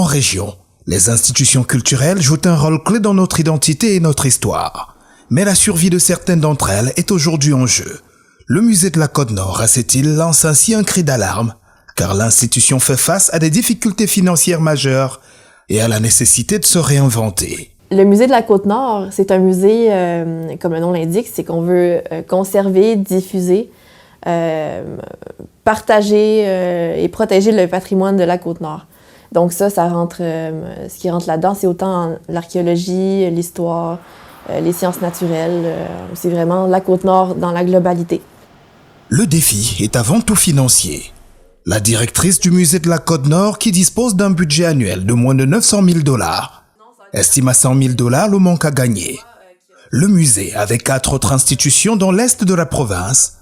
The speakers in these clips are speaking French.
région, les institutions culturelles jouent un rôle clé dans notre identité et notre histoire. Mais la survie de certaines d'entre elles est aujourd'hui en jeu. Le musée de la Côte-Nord à Sept-Îles lance ainsi un cri d'alarme, car l'institution fait face à des difficultés financières majeures et à la nécessité de se réinventer. Le musée de la Côte-Nord, c'est un musée, comme le nom l'indique, c'est qu'on veut conserver, diffuser, partager et protéger le patrimoine de la Côte-Nord. Donc ça rentre, ce qui rentre là-dedans, c'est autant l'archéologie, l'histoire, les sciences naturelles, c'est vraiment la Côte-Nord dans la globalité. Le défi est avant tout financier. La directrice du musée de la Côte-Nord, qui dispose d'un budget annuel de moins de 900 000 $, estime à 100 000 $ le manque à gagner. Le musée, avec 4 autres institutions dans l'est de la province,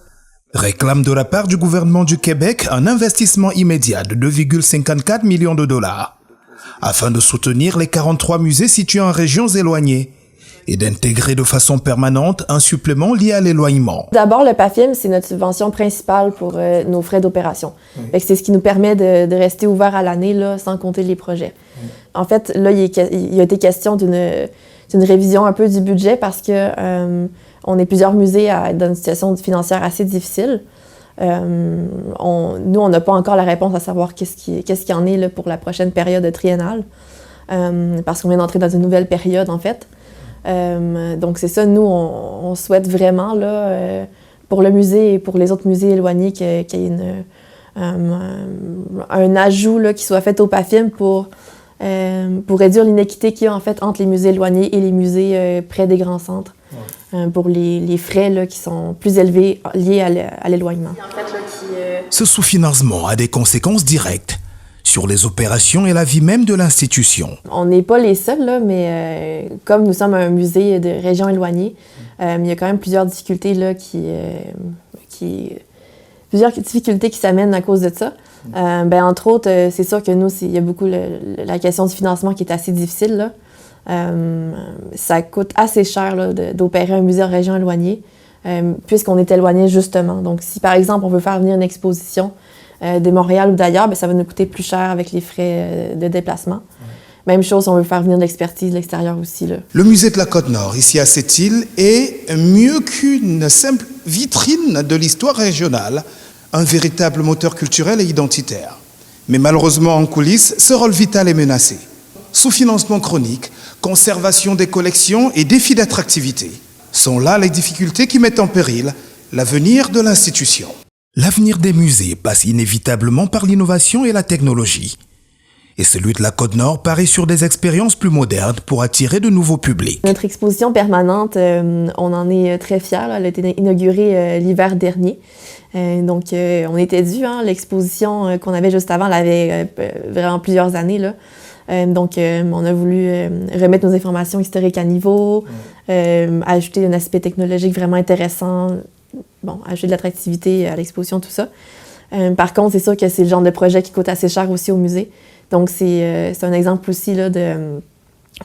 réclame de la part du gouvernement du Québec un investissement immédiat de 2,54 millions de $, afin de soutenir les 43 musées situés en régions éloignées et d'intégrer de façon permanente un supplément lié à l'éloignement. D'abord, le PAFIM, c'est notre subvention principale pour nos frais d'opération. Oui. C'est ce qui nous permet de rester ouvert à l'année, là, sans compter les projets. Oui. En fait, là, il a été question d'une révision un peu du budget parce que on est plusieurs musées à être dans une situation financière assez difficile. Nous, on n'a pas encore la réponse à savoir qu'est-ce qu'il y en est là, pour la prochaine période triennale, parce qu'on vient d'entrer dans une nouvelle période, en fait. Donc c'est ça, nous, on souhaite vraiment, là, pour le musée et pour les autres musées éloignés, qu'il y ait un ajout là, qui soit fait au PAFIM pour réduire l'inéquité qu'il y a en fait entre les musées éloignés et les musées près des grands centres, pour les frais là, qui sont plus élevés liés à l'éloignement. Ce sous-financement a des conséquences directes sur les opérations et la vie même de l'institution. On n'est pas les seuls, là, mais comme nous sommes un musée de régions éloignées, il y a quand même plusieurs difficultés là, plusieurs difficultés qui s'amènent à cause de ça. Entre autres, c'est sûr que nous, il y a beaucoup la question du financement qui est assez difficile. Là. Ça coûte assez cher là, d'opérer un musée en région éloignée, puisqu'on est éloigné justement. Donc, si par exemple, on veut faire venir une exposition de Montréal ou d'ailleurs, ça va nous coûter plus cher avec les frais de déplacement. Même chose si on veut faire venir de l'expertise de l'extérieur aussi. Là. Le musée de la Côte-Nord, ici à Sept-Îles, est mieux qu'une simple vitrine de l'histoire régionale, un véritable moteur culturel et identitaire. Mais malheureusement, en coulisses, ce rôle vital est menacé. Sous-financement chronique, conservation des collections et défis d'attractivité sont là les difficultés qui mettent en péril l'avenir de l'institution. L'avenir des musées passe inévitablement par l'innovation et la technologie. Et celui de la Côte-Nord parie sur des expériences plus modernes pour attirer de nouveaux publics. Notre exposition permanente, on en est très fiers. Là. Elle a été inaugurée l'hiver dernier. Donc, on était dû. Hein. L'exposition qu'on avait juste avant, elle avait vraiment plusieurs années. Là. Donc, on a voulu remettre nos informations historiques à niveau, ajouter un aspect technologique vraiment intéressant, ajouter de l'attractivité à l'exposition, tout ça. Par contre, c'est sûr que c'est le genre de projet qui coûte assez cher aussi au musée. Donc, c'est un exemple aussi là,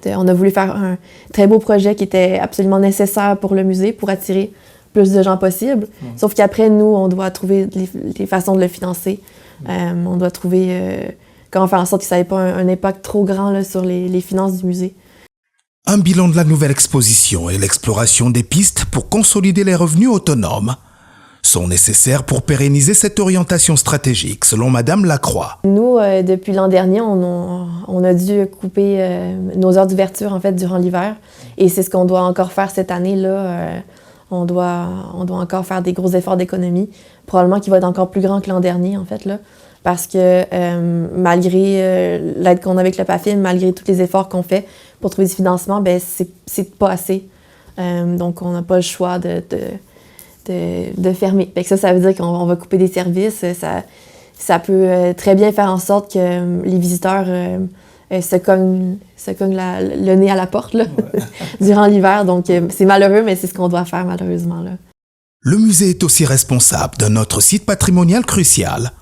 on a voulu faire un très beau projet qui était absolument nécessaire pour le musée, pour attirer plus de gens possible. Sauf qu'après, nous, on doit trouver les façons de le financer. On doit trouver comment faire en sorte que ça n'ait pas un impact trop grand là, sur les finances du musée. Un bilan de la nouvelle exposition et l'exploration des pistes pour consolider les revenus autonomes sont nécessaires pour pérenniser cette orientation stratégique, selon Madame Lacroix. Nous, depuis l'an dernier, on a dû couper nos heures d'ouverture en fait, durant l'hiver. Et c'est ce qu'on doit encore faire cette année-là. On doit encore faire des gros efforts d'économie, probablement qui va être encore plus grand que l'an dernier, en fait, là. Parce que malgré l'aide qu'on a avec le PAFIM, malgré tous les efforts qu'on fait pour trouver du financement, c'est pas assez. Donc, on n'a pas le choix de fermer. Fait que ça veut dire qu'on va couper des services. Ça peut très bien faire en sorte que les visiteurs se cognent le nez à la porte là, durant l'hiver. Donc, c'est malheureux, mais c'est ce qu'on doit faire, malheureusement. Là. Le musée est aussi responsable d'un autre site patrimonial crucial,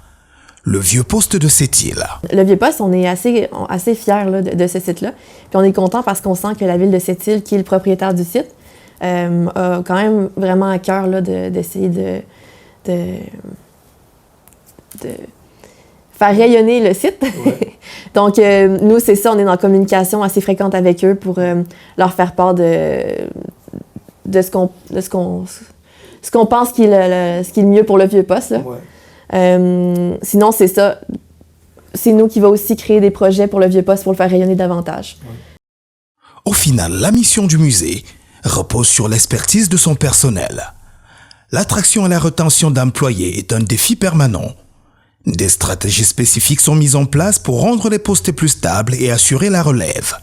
le vieux poste de Sept-Îles. Le vieux poste, on est assez fiers là, de ce site-là. Puis on est content parce qu'on sent que la ville de Sept-Îles, qui est le propriétaire du site, a quand même vraiment à cœur là, d'essayer de faire rayonner le site. Donc, nous, c'est ça, on est en communication assez fréquente avec eux pour leur faire part de ce qu'on pense qui est le mieux pour le Vieux-Poste. Ouais. Sinon, c'est ça. C'est nous qui va aussi créer des projets pour le Vieux-Poste pour le faire rayonner davantage. Ouais. Au final, la mission du musée repose sur l'expertise de son personnel. L'attraction et la rétention d'employés est un défi permanent. Des stratégies spécifiques sont mises en place pour rendre les postes plus stables et assurer la relève.